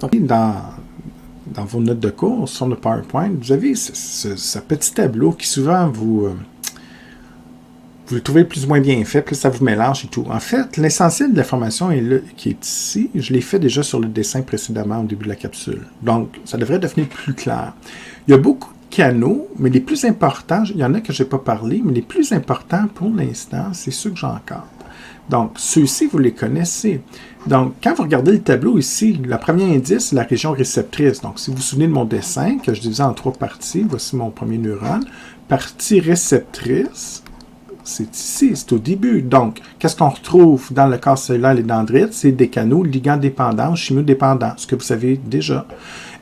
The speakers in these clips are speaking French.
Donc, dans vos notes de cours, sur le PowerPoint, vous avez ce petit tableau qui souvent vous le trouvez plus ou moins bien fait, puis là, ça vous mélange et tout. En fait, l'essentiel de l'information qui est ici, je l'ai fait déjà sur le dessin précédemment au début de la capsule. Donc, ça devrait devenir plus clair. Il y a beaucoup de canaux, mais les plus importants, il y en a que je n'ai pas parlé, mais les plus importants pour l'instant, c'est ceux que j'encadre. Donc, ceux-ci, vous les connaissez. Donc, quand vous regardez le tableau ici, le premier indice, c'est la région réceptrice. Donc, si vous vous souvenez de mon dessin, que je divisais en 3 parties, voici mon premier neurone. Partie réceptrice, c'est ici, c'est au début. Donc, qu'est-ce qu'on retrouve dans le corps cellulaire et dendrite? C'est des canaux ligands-dépendants, chimiodépendants, ce que vous savez déjà.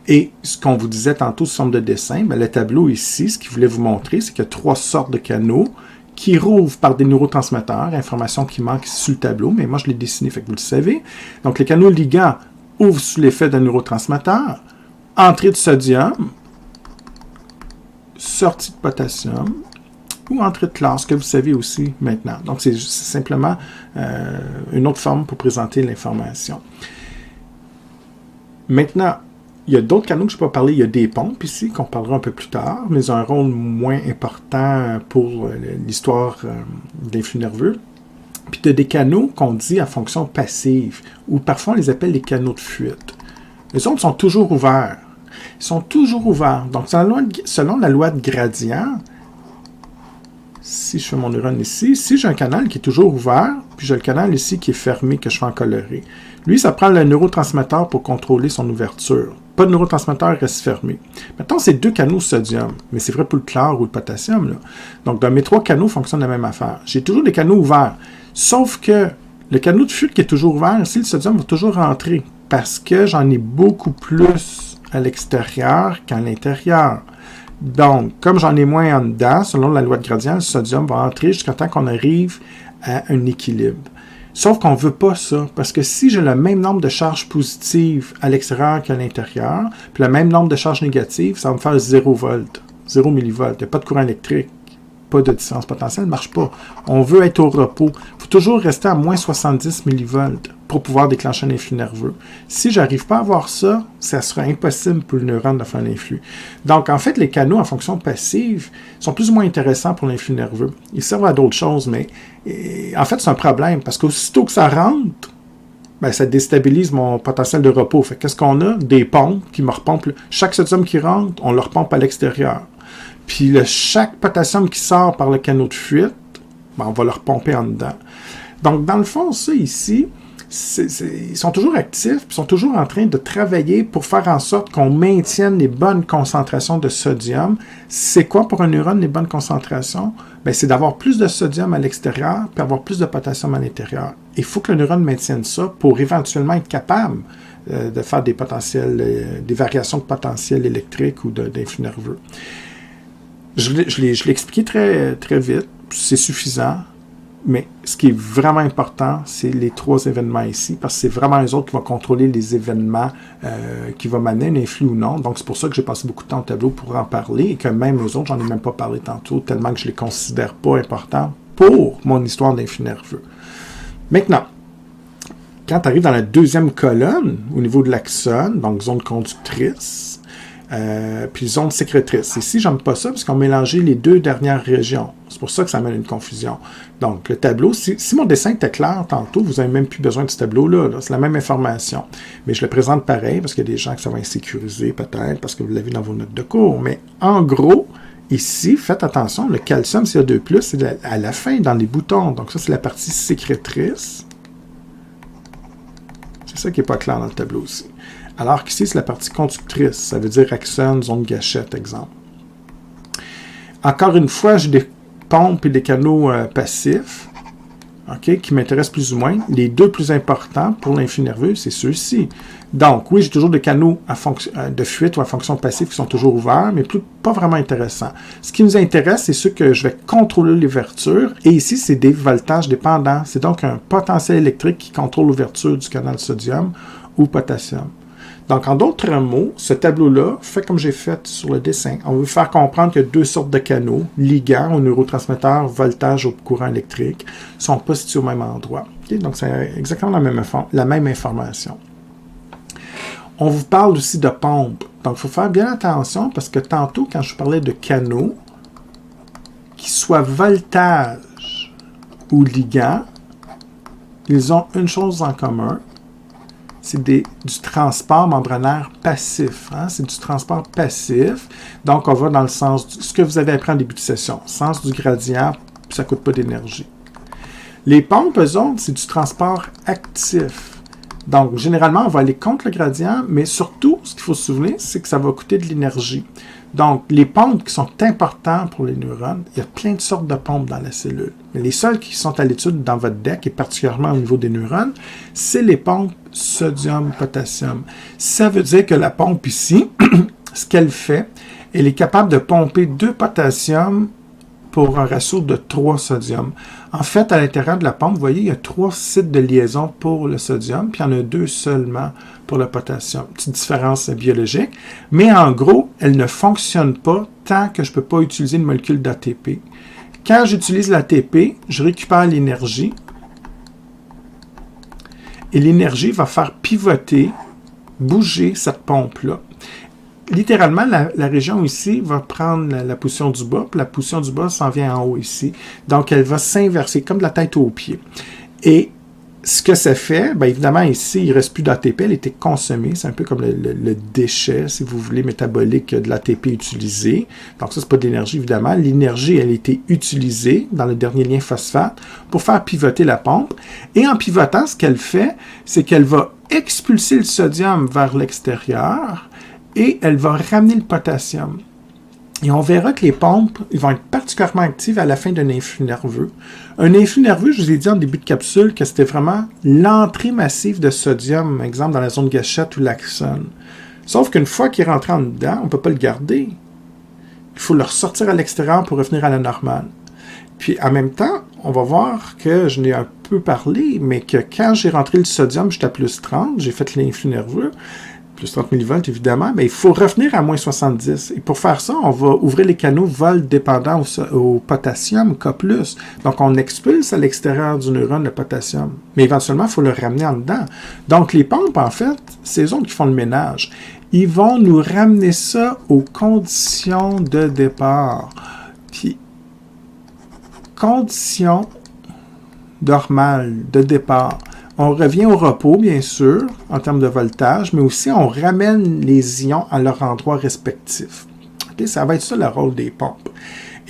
Et ce qu'on vous disait tantôt sous forme de dessin, bien, le tableau ici, ce qu'il voulait vous montrer, c'est qu'il y a 3 sortes de canaux qui rouvrent par des neurotransmetteurs, information qui manque ici sur le tableau, mais moi je l'ai dessiné, fait que vous le savez. Donc, les canaux ligands ouvrent sous l'effet d'un neurotransmetteur, entrée de sodium, sortie de potassium, ou entrée de classe, que vous savez aussi maintenant. Donc, c'est simplement une autre forme pour présenter l'information. Maintenant, il y a d'autres canaux que je ne vais pas parler. Il y a des pompes ici, qu'on parlera un peu plus tard, mais ils ont un rôle moins important pour l'histoire des flux nerveux. Puis, il y a des canaux qu'on dit à fonction passive, ou parfois on les appelle les canaux de fuite. Les autres sont toujours ouverts. Ils sont toujours ouverts. Donc, selon la loi de gradient, si je fais mon neurone ici, si j'ai un canal qui est toujours ouvert, puis j'ai le canal ici qui est fermé, que je fais en coloré. Lui, ça prend le neurotransmetteur pour contrôler son ouverture. Pas de neurotransmetteur reste fermé. Maintenant, c'est 2 canaux sodium, mais c'est vrai pour le chlore ou le potassium, là. Donc, dans mes 3 canaux fonctionnent la même affaire. J'ai toujours des canaux ouverts. Sauf que le canal de fuite qui est toujours ouvert, ici, le sodium va toujours rentrer parce que j'en ai beaucoup plus à l'extérieur qu'à l'intérieur. Donc, comme j'en ai moins en dedans, selon la loi de gradient, le sodium va entrer jusqu'à temps qu'on arrive à un équilibre. Sauf qu'on ne veut pas ça, parce que si j'ai le même nombre de charges positives à l'extérieur qu'à l'intérieur, puis le même nombre de charges négatives, ça va me faire 0 volts, 0 millivolts. Il n'y a pas de courant électrique, pas de distance potentielle, ne marche pas. On veut être au repos. Il faut toujours rester à moins 70 millivolts pour pouvoir déclencher un influx nerveux. Si je n'arrive pas à avoir ça, ça sera impossible pour le neurone de faire l'influx. Donc, en fait, les canaux en fonction passive sont plus ou moins intéressants pour l'influx nerveux. Ils servent à d'autres choses, mais en fait, c'est un problème parce qu'aussitôt que ça rentre, ben, ça déstabilise mon potentiel de repos. Fait qu'est-ce qu'on a? Des pompes qui me repompent. Chaque sodium qui rentre, on le repompe à l'extérieur. Puis chaque potassium qui sort par le canal de fuite, ben, on va le repomper en dedans. Donc, dans le fond, ça ici, ils sont toujours actifs, ils sont toujours en train de travailler pour faire en sorte qu'on maintienne les bonnes concentrations de sodium. C'est quoi pour un neurone les bonnes concentrations? Bien, c'est d'avoir plus de sodium à l'extérieur puis avoir plus de potassium à l'intérieur. Il faut que le neurone maintienne ça pour éventuellement être capable de faire des variations de potentiel électrique ou d'influx nerveux. Je l'ai expliqué très, très vite, c'est suffisant. Mais ce qui est vraiment important, c'est les 3 événements ici, parce que c'est vraiment eux autres qui vont contrôler les événements qui vont m'amener un influx ou non. Donc, c'est pour ça que j'ai passé beaucoup de temps au tableau pour en parler, et que même eux autres, j'en ai même pas parlé tantôt, tellement que je les considère pas importants pour mon histoire d'influx nerveux. Maintenant, quand tu arrives dans la 2e colonne, au niveau de l'axone, donc zone conductrice, puis zone sécrétrice. Ici, j'aime pas ça parce qu'on a mélangé les 2 dernières régions. C'est pour ça que ça amène une confusion. Donc, le tableau, si mon dessin était clair tantôt, vous n'avez même plus besoin de ce tableau-là. C'est la même information. Mais je le présente pareil parce qu'il y a des gens que ça va insécuriser peut-être parce que vous l'avez dans vos notes de cours. Mais en gros, ici, faites attention, le calcium CA2+, c'est à la fin dans les boutons. Donc, ça, c'est la partie sécrétrice. C'est ça qui n'est pas clair dans le tableau aussi. Alors qu'ici, c'est la partie conductrice. Ça veut dire axone, zone gâchette, exemple. Encore une fois, j'ai des pompes et des canaux passifs, okay, qui m'intéressent plus ou moins. Les 2 plus importants pour l'influx nerveux, c'est ceux-ci. Donc, oui, j'ai toujours des canaux de fuite ou à fonction passive qui sont toujours ouverts, mais pas vraiment intéressants. Ce qui nous intéresse, c'est ceux que je vais contrôler l'ouverture. Et ici, c'est des voltages dépendants. C'est donc un potentiel électrique qui contrôle l'ouverture du canal sodium ou potassium. Donc, en d'autres mots, ce tableau-là, fait comme j'ai fait sur le dessin, on veut faire comprendre qu'il y a 2 sortes de canaux, ligands aux neurotransmetteurs, voltage au courant électrique, ne sont pas situés au même endroit. Okay? Donc, c'est exactement la même information. On vous parle aussi de pompe. Donc, il faut faire bien attention parce que tantôt, quand je parlais de canaux, qu'ils soient voltage ou ligand, ils ont une chose en commun, c'est du transport membranaire passif. Hein? C'est du transport passif. Donc, on va dans le sens ce que vous avez appris en début de session. Sens du gradient, ça ne coûte pas d'énergie. Les pompes, eux autres, c'est du transport actif. Donc, généralement, on va aller contre le gradient, mais surtout, ce qu'il faut se souvenir, c'est que ça va coûter de l'énergie. Donc, les pompes qui sont importantes pour les neurones, il y a plein de sortes de pompes dans la cellule. Mais les seules qui sont à l'étude dans votre deck, et particulièrement au niveau des neurones, c'est les pompes sodium-potassium. Ça veut dire que la pompe ici, ce qu'elle fait, elle est capable de pomper 2 potassium pour un ratio de 3 sodium. En fait, à l'intérieur de la pompe, vous voyez, il y a 3 sites de liaison pour le sodium, puis il y en a 2 seulement pour le potassium. Petite différence biologique, mais en gros, elle ne fonctionne pas tant que je ne peux pas utiliser une molécule d'ATP. Quand j'utilise l'ATP, je récupère l'énergie, et l'énergie va faire pivoter, bouger cette pompe-là. Littéralement, la région ici va prendre la position du bas, puis la position du bas s'en vient en haut ici. Donc, elle va s'inverser, comme de la tête aux pieds. Et ce que ça fait, bien évidemment, ici, il ne reste plus d'ATP, elle était consommée. C'est un peu comme le déchet, si vous voulez, métabolique de l'ATP utilisé. Donc, ça, c'est pas de l'énergie, évidemment. L'énergie, elle a été utilisée dans le dernier lien phosphate pour faire pivoter la pompe. Et en pivotant, ce qu'elle fait, c'est qu'elle va expulser le sodium vers l'extérieur, et elle va ramener le potassium. Et on verra que les pompes ils vont être particulièrement actives à la fin d'un influx nerveux. Un influx nerveux, je vous ai dit en début de capsule que c'était vraiment l'entrée massive de sodium, par exemple dans la zone gâchette ou l'axone. Sauf qu'une fois qu'il est rentré en dedans, on ne peut pas le garder. Il faut le ressortir à l'extérieur pour revenir à la normale. Puis en même temps, on va voir que je n'ai un peu parlé, mais que quand j'ai rentré le sodium, j'étais à plus 30, j'ai fait l'influx nerveux, plus 30 millivolts évidemment, mais il faut revenir à moins 70. Et pour faire ça, on va ouvrir les canaux vol dépendants au potassium K+. Donc, on expulse à l'extérieur du neurone le potassium. Mais éventuellement, il faut le ramener en dedans. Donc, les pompes, en fait, c'est eux autres qui font le ménage. Ils vont nous ramener ça aux conditions de départ. Puis, conditions normales de départ. On revient au repos, bien sûr, en termes de voltage, mais aussi on ramène les ions à leur endroit respectif. Okay? Ça va être ça le rôle des pompes.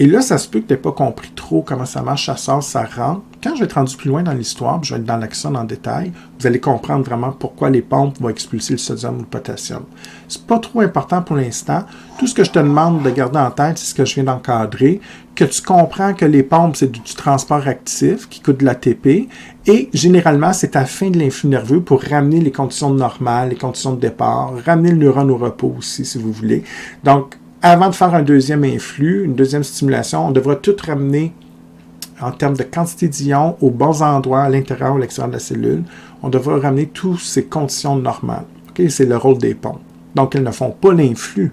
Et là, ça se peut que tu n'aies pas compris trop comment ça marche, ça sort, ça rentre. Quand je vais être rendu plus loin dans l'histoire, je vais être dans l'axone en détail, vous allez comprendre vraiment pourquoi les pompes vont expulser le sodium ou le potassium. C'est pas trop important pour l'instant. Tout ce que je te demande de garder en tête, c'est ce que je viens d'encadrer, que tu comprends que les pompes, c'est du transport actif qui coûte de l'ATP, et généralement, c'est à la fin de l'influx nerveux pour ramener les conditions normales, les conditions de départ, ramener le neurone au repos aussi, si vous voulez. Donc, avant de faire un deuxième influx, une deuxième stimulation, on devra tout ramener en termes de quantité d'ions aux bons endroits, à l'intérieur ou à l'extérieur de la cellule. On devra ramener toutes ces conditions normales. Okay? C'est le rôle des pompes. Donc, elles ne font pas l'influx.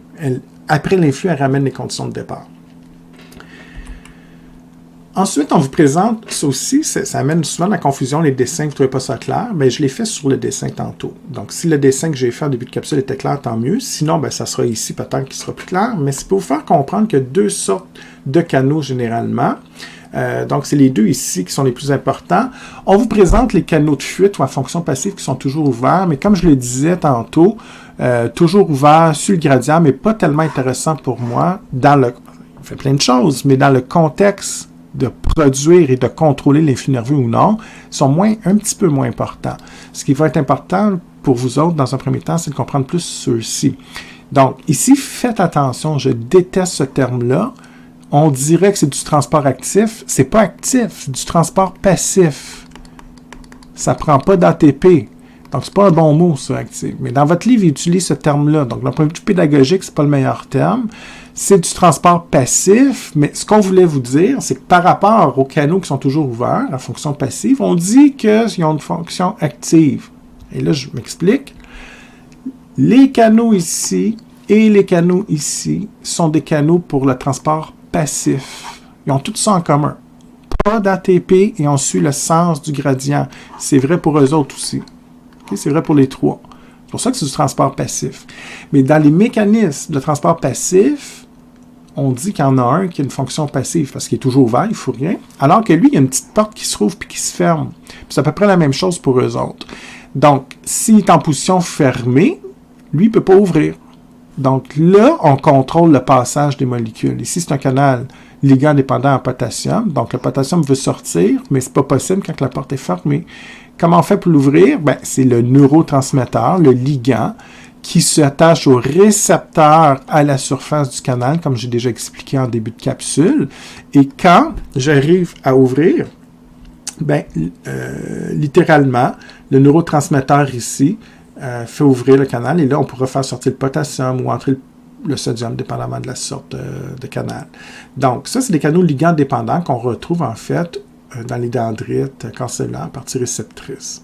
Après l'influx, elles ramènent les conditions de départ. Ensuite, on vous présente, ça aussi, ça amène souvent la confusion, les dessins, vous ne trouvez pas ça clair, bien, je l'ai fait sur le dessin tantôt. Donc, si le dessin que j'ai fait en début de capsule était clair, tant mieux. Sinon, bien, ça sera ici peut-être qu'il sera plus clair, mais c'est pour vous faire comprendre qu'il y a 2 sortes de canaux généralement. Donc, c'est les 2 ici qui sont les plus importants. On vous présente les canaux de fuite ou à fonction passive qui sont toujours ouverts, mais comme je le disais tantôt, toujours ouverts sur le gradient, mais pas tellement intéressant pour moi. On fait plein de choses, mais dans le contexte de produire et de contrôler l'influx nerveux ou non, sont un petit peu moins importants. Ce qui va être important pour vous autres, dans un premier temps, c'est de comprendre plus ceux-ci. Donc, ici, faites attention, je déteste ce terme-là. On dirait que c'est du transport actif. C'est pas actif, c'est du transport passif. Ça ne prend pas d'ATP. Donc, c'est pas un bon mot, ça, actif. Mais dans votre livre, il utilise ce terme-là. Donc, d'un point de vue pédagogique, c'est pas le meilleur terme. C'est du transport passif, mais ce qu'on voulait vous dire, c'est que par rapport aux canaux qui sont toujours ouverts, à fonction passive, on dit qu'ils ont une fonction active. Et là, je m'explique. Les canaux ici et les canaux ici sont des canaux pour le transport passif. Ils ont tout ça en commun. Pas d'ATP et on suit le sens du gradient. C'est vrai pour eux autres aussi. Okay? C'est vrai pour les 3. C'est pour ça que c'est du transport passif. Mais dans les mécanismes de transport passif, on dit qu'il y en a un qui a une fonction passive parce qu'il est toujours ouvert, il ne faut rien. Alors que lui, il y a une petite porte qui se rouvre puis qui se ferme. C'est à peu près la même chose pour eux autres. Donc, s'il est en position fermée, lui, il ne peut pas ouvrir. Donc là, on contrôle le passage des molécules. Ici, c'est un canal ligand dépendant en potassium. Donc, le potassium veut sortir, mais ce n'est pas possible quand la porte est fermée. Comment on fait pour l'ouvrir? Ben, c'est le neurotransmetteur, le ligand, qui s'attache au récepteur à la surface du canal, comme j'ai déjà expliqué en début de capsule. Et quand j'arrive à ouvrir, ben, littéralement, le neurotransmetteur ici fait ouvrir le canal et là, on pourra faire sortir le potassium ou entrer le sodium, dépendamment de la sorte de canal. Donc, ça, c'est des canaux ligands dépendants qu'on retrouve en fait dans les dendrites cancellants, partie réceptrice.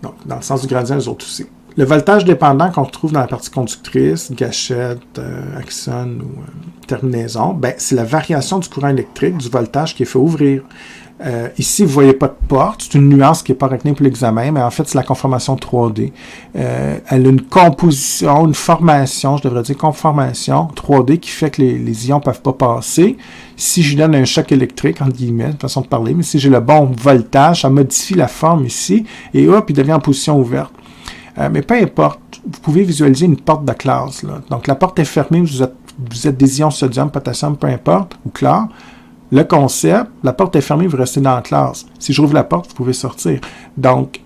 Donc, dans le sens du gradient, les autres aussi. Le voltage dépendant qu'on retrouve dans la partie conductrice, gâchette, axone ou terminaison, ben, c'est la variation du courant électrique, du voltage qui est fait ouvrir. Ici, vous ne voyez pas de porte. C'est une nuance qui n'est pas retenue pour l'examen, mais en fait, c'est la conformation 3D. Elle a une composition, une formation, je devrais dire conformation 3D qui fait que les ions ne peuvent pas passer. Si je donne un choc électrique, entre guillemets, de façon de parler, mais si j'ai le bon voltage, ça modifie la forme ici, et hop, il devient en position ouverte. Mais peu importe, vous pouvez visualiser une porte de classe. Là. Donc, la porte est fermée, vous êtes des ions sodium, potassium, peu importe, ou chlore. Le concept, la porte est fermée, vous restez dans la classe. Si je rouvre la porte, vous pouvez sortir. Donc,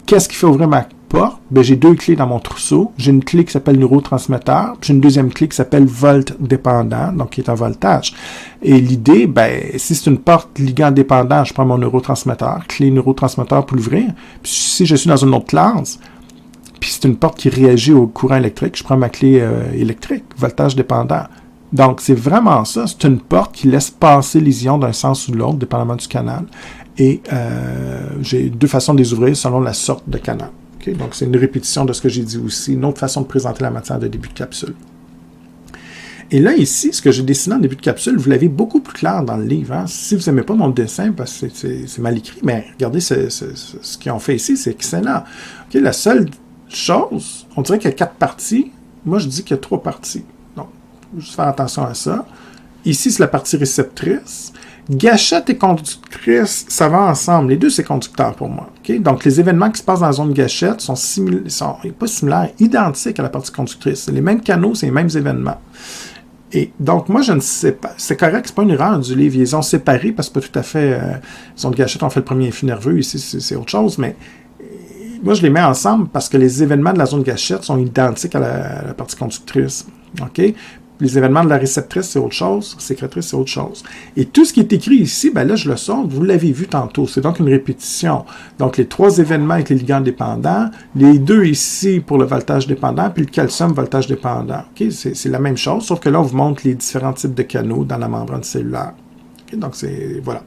qu'est-ce qui fait ouvrir ma porte? Ben, j'ai deux clés dans mon trousseau. J'ai une clé qui s'appelle neurotransmetteur, puis j'ai une deuxième clé qui s'appelle volt dépendant, donc qui est un voltage. Et l'idée, ben, si c'est une porte ligand dépendant, je prends mon neurotransmetteur, clé neurotransmetteur pour l'ouvrir. Puis si je suis dans une autre classe, puis c'est une porte qui réagit au courant électrique, je prends ma clé électrique, voltage dépendant. Donc, c'est vraiment ça. C'est une porte qui laisse passer les ions d'un sens ou de l'autre, dépendamment du canal. Et j'ai deux façons de les ouvrir selon la sorte de canal. Okay? Donc, c'est une répétition de ce que j'ai dit aussi. Une autre façon de présenter la matière de début de capsule. Et là, ici, ce que j'ai dessiné en début de capsule, vous l'avez beaucoup plus clair dans le livre. Hein? Si vous n'aimez pas mon dessin, parce que c'est mal écrit, mais regardez ce qu'ils ont fait ici, c'est excellent. Okay? La seule chose, on dirait qu'il y a 4 parties. Moi, je dis qu'il y a 3 parties. Juste faire attention à ça. Ici, c'est la partie réceptrice. Gâchette et conductrice, ça va ensemble. Les deux, c'est conducteur pour moi. Okay? Donc, les événements qui se passent dans la zone gâchette sont pas similaires, identiques à la partie conductrice. C'est les mêmes canaux, c'est les mêmes événements. Et donc, moi, je ne sais pas. C'est correct, c'est pas une erreur du livre. Ils ont séparé parce que c'est pas tout à fait... zone gâchette, on fait le premier influx nerveux. Ici, c'est autre chose, mais... Moi, je les mets ensemble parce que les événements de la zone gâchette sont identiques à la partie conductrice. OK? Les événements de la réceptrice, c'est autre chose. Sécrétrice, c'est autre chose. Et tout ce qui est écrit ici, ben là, je le sors. Vous l'avez vu tantôt. C'est donc une répétition. Donc, les 3 événements avec les ligands dépendants, les 2 ici pour le voltage dépendant, puis le calcium voltage dépendant. Okay? C'est la même chose, sauf que là, on vous montre les différents types de canaux dans la membrane cellulaire. Okay? Donc, c'est... Voilà.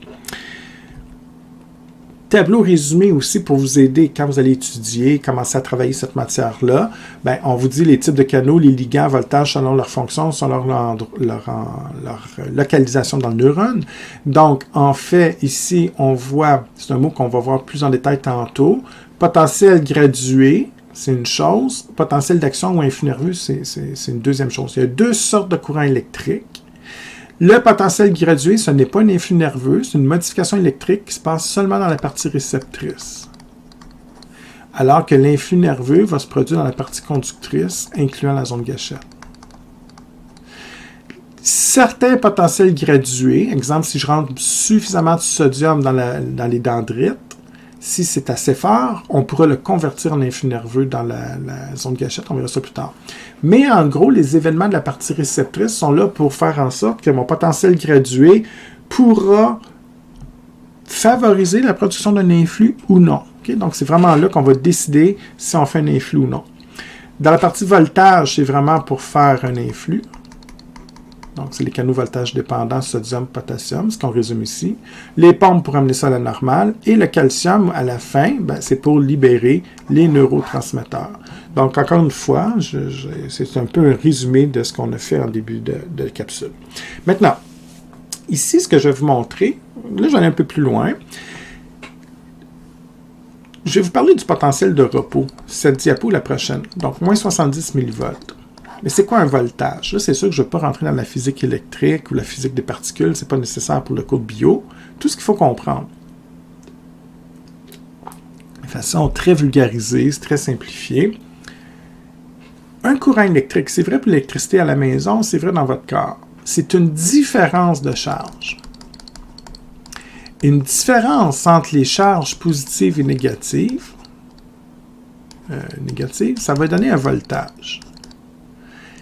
Tableau résumé aussi pour vous aider quand vous allez étudier, commencer à travailler cette matière-là. Ben, on vous dit les types de canaux, les ligands, voltage selon leur fonction, selon leur localisation dans le neurone. Donc, en fait, ici, on voit, c'est un mot qu'on va voir plus en détail tantôt, potentiel gradué, c'est une chose. Potentiel d'action ou influx nerveux, c'est une deuxième chose. Il y a 2 sortes de courants électriques. Le potentiel gradué, ce n'est pas un influx nerveux, c'est une modification électrique qui se passe seulement dans la partie réceptrice. Alors que l'influx nerveux va se produire dans la partie conductrice, incluant la zone gâchette. Certains potentiels gradués, exemple, si je rentre suffisamment de sodium dans les dendrites, si c'est assez fort, on pourra le convertir en influx nerveux dans la zone gâchette. On verra ça plus tard. Mais en gros, les événements de la partie réceptrice sont là pour faire en sorte que mon potentiel gradué pourra favoriser la production d'un influx ou non. Okay? Donc, c'est vraiment là qu'on va décider si on fait un influx ou non. Dans la partie voltage, c'est vraiment pour faire un influx. Donc, c'est les canaux voltage dépendants, sodium, potassium, ce qu'on résume ici. Les pompes pour amener ça à la normale. Et le calcium, à la fin, ben, c'est pour libérer les neurotransmetteurs. Donc, encore une fois, c'est un peu un résumé de ce qu'on a fait en début de capsule. Maintenant, ici, ce que je vais vous montrer, là, j'en ai un peu plus loin. je vais vous parler du potentiel de repos. Cette diapo, la prochaine. Donc, moins 70 millivolts. Mais c'est quoi un voltage? Là, c'est sûr que je ne vais pas rentrer dans la physique électrique ou la physique des particules. Ce n'est pas nécessaire pour le cours de bio. Tout ce qu'il faut comprendre. De façon très vulgarisée, c'est très simplifié. Un courant électrique, c'est vrai pour l'électricité à la maison, c'est vrai dans votre corps. C'est une différence de charge. Une différence entre les charges positives et négatives, ça va donner un voltage.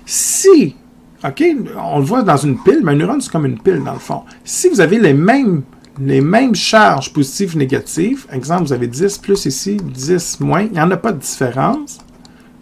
Si, OK, on le voit dans une pile, mais un neurone, c'est comme une pile dans le fond. Si vous avez les mêmes charges positives et négatives, exemple, vous avez 10 plus ici, 10 moins, il n'y en a pas de différence.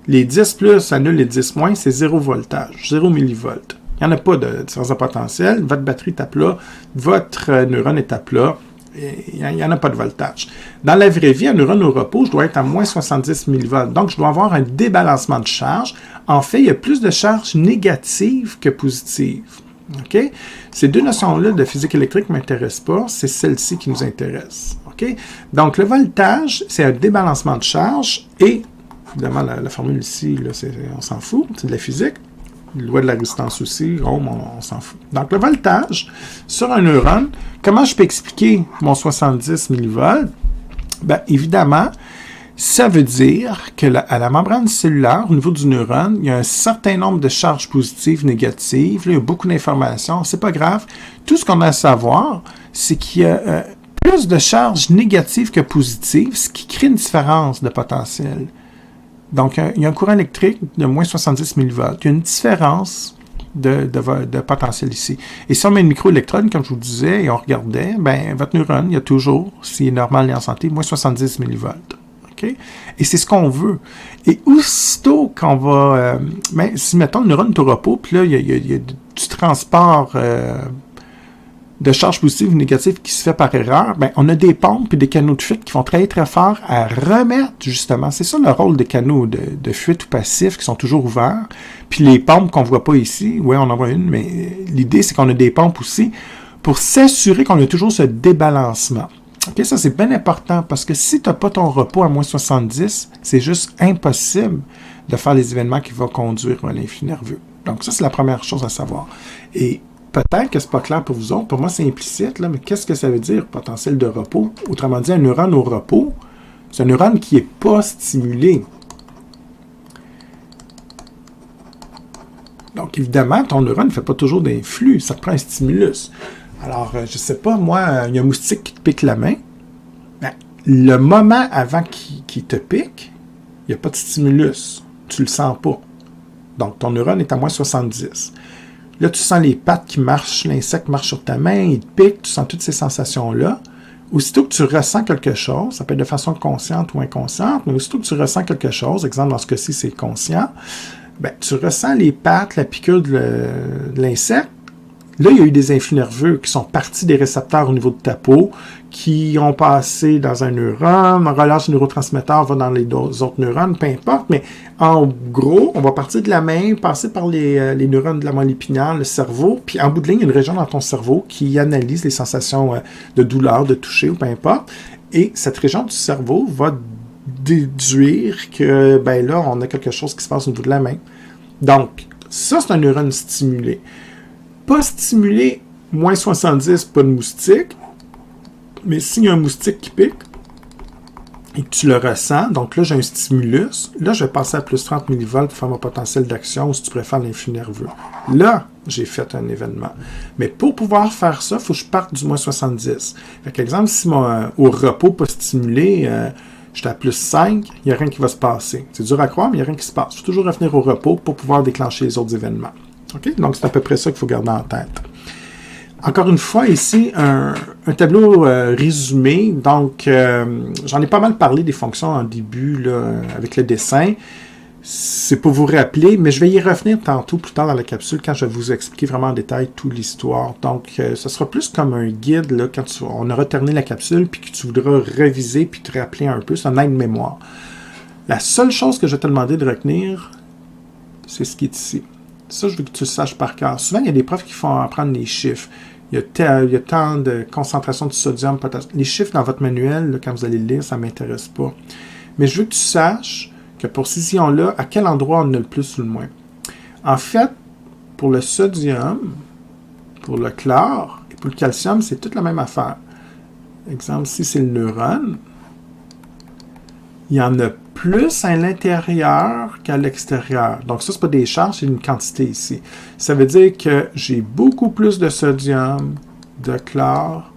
Les 10 plus annulent les 10 moins, c'est 0 voltage, 0 millivolts. Il n'y en a pas de différence de potentiel. Votre batterie est à plat, votre neurone est à plat. Il n'y en a pas de voltage. Dans la vraie vie, un neurone au repos, je dois être à moins 70 millivolts. Donc, je dois avoir un débalancement de charge. En fait, il y a plus de charges négatives que positives. OK? Ces deux notions-là de physique électrique ne m'intéressent pas. C'est celle-ci qui nous intéresse. OK? Donc, le voltage, c'est un débalancement de charge. Et, évidemment, la formule ici, là, on s'en fout. C'est de la physique. Loi de la résistance aussi, on s'en fout. Donc, le voltage sur un neurone, comment je peux expliquer mon 70 millivolts? Bien, évidemment, ça veut dire que à la membrane cellulaire, au niveau du neurone, il y a un certain nombre de charges positives, négatives. Là, il y a beaucoup d'informations. C'est pas grave. Tout ce qu'on a à savoir, c'est qu'il y a plus de charges négatives que positives, ce qui crée une différence de potentiel. Donc, il y a un courant électrique de moins 70 millivolts. Il y a une différence de potentiel ici. Et si on met une microélectrode, comme je vous disais, et on regardait, ben votre neurone, il y a toujours, s'il est normal et en santé, moins 70 millivolts. Okay? Et c'est ce qu'on veut. Et aussitôt qu'on va... si, mettons, le neurone est au repos, puis là, il y a du transport de charges positives ou négatives qui se fait par erreur, ben, on a des pompes et des canaux de fuite qui vont travailler très fort à remettre, justement, c'est ça le rôle des canaux de fuite ou passifs qui sont toujours ouverts. Puis les pompes qu'on ne voit pas ici, oui, on en voit une, mais l'idée, c'est qu'on a des pompes aussi pour s'assurer qu'on a toujours ce débalancement. OK, ça, c'est bien important parce que si tu n'as pas ton repos à moins 70, c'est juste impossible de faire les événements qui vont conduire à l'influx nerveux. Donc, ça, c'est la première chose à savoir. Et peut-être que ce n'est pas clair pour vous autres. Pour moi, c'est implicite, là, mais qu'est-ce que ça veut dire, potentiel de repos? Autrement dit, un neurone au repos, c'est un neurone qui n'est pas stimulé. Donc, évidemment, ton neurone ne fait pas toujours d'influx. Ça te prend un stimulus. Alors, je ne sais pas, moi, il y a un moustique qui te pique la main. Ben, le moment avant qu'il te pique, il n'y a pas de stimulus. Tu ne le sens pas. Donc, ton neurone est à moins 70. Là, tu sens les pattes qui marchent, l'insecte marche sur ta main, il te pique, tu sens toutes ces sensations-là. Aussitôt que tu ressens quelque chose, ça peut être de façon consciente ou inconsciente, mais aussitôt que tu ressens quelque chose, exemple dans ce cas-ci, c'est conscient, ben, tu ressens les pattes, la piqûre de l'insecte. Là, il y a eu des influx nerveux qui sont partis des récepteurs au niveau de ta peau, qui ont passé dans un neurone, on relâche le neurotransmetteur, va dans les autres neurones, peu importe, mais en gros, on va partir de la main, passer par les neurones de la moelle épinière, le cerveau, puis en bout de ligne, il y a une région dans ton cerveau qui analyse les sensations de douleur, de toucher ou peu importe, et cette région du cerveau va déduire que, ben là, on a quelque chose qui se passe au niveau de la main. Donc, ça, c'est un neurone stimulé. Pas stimulé, moins 70, pas de moustique. Mais s'il y a un moustique qui pique et que tu le ressens, donc là, j'ai un stimulus, là, je vais passer à plus 30 millivolts pour faire mon potentiel d'action, ou si tu préfères l'influx nerveux. Là, j'ai fait un événement. Mais pour pouvoir faire ça, il faut que je parte du moins 70. Fait qu'exemple, si au repos pas stimulé, j'étais à plus 5, il n'y a rien qui va se passer. C'est dur à croire, mais il n'y a rien qui se passe. Il faut toujours revenir au repos pour pouvoir déclencher les autres événements. Okay? Donc, c'est à peu près ça qu'il faut garder en tête. Encore une fois, ici, un tableau résumé. Donc, j'en ai pas mal parlé des fonctions en début là, avec le dessin. C'est pour vous rappeler, mais je vais y revenir tantôt, plus tard dans la capsule, quand je vais vous expliquer vraiment en détail toute l'histoire. Donc, ce sera plus comme un guide là, quand on aura terminé la capsule, puis que tu voudras réviser, puis te rappeler un peu. C'est un aide-mémoire. La seule chose que je vais te demander de retenir, c'est ce qui est ici. Ça, je veux que tu le saches par cœur. Souvent, il y a des profs qui font apprendre les chiffres. il y a tant de concentration de sodium, potassium. Les chiffres dans votre manuel, là, quand vous allez le lire, ça ne m'intéresse pas. Mais je veux que tu saches que pour ces ions-là, à quel endroit on a le plus ou le moins. En fait, pour le sodium, pour le chlore et pour le calcium, c'est toute la même affaire. Exemple, si c'est le neurone, il y en a plus à l'intérieur qu'à l'extérieur. Donc ça, ce n'est pas des charges, c'est une quantité ici. Ça veut dire que j'ai beaucoup plus de sodium, de chlore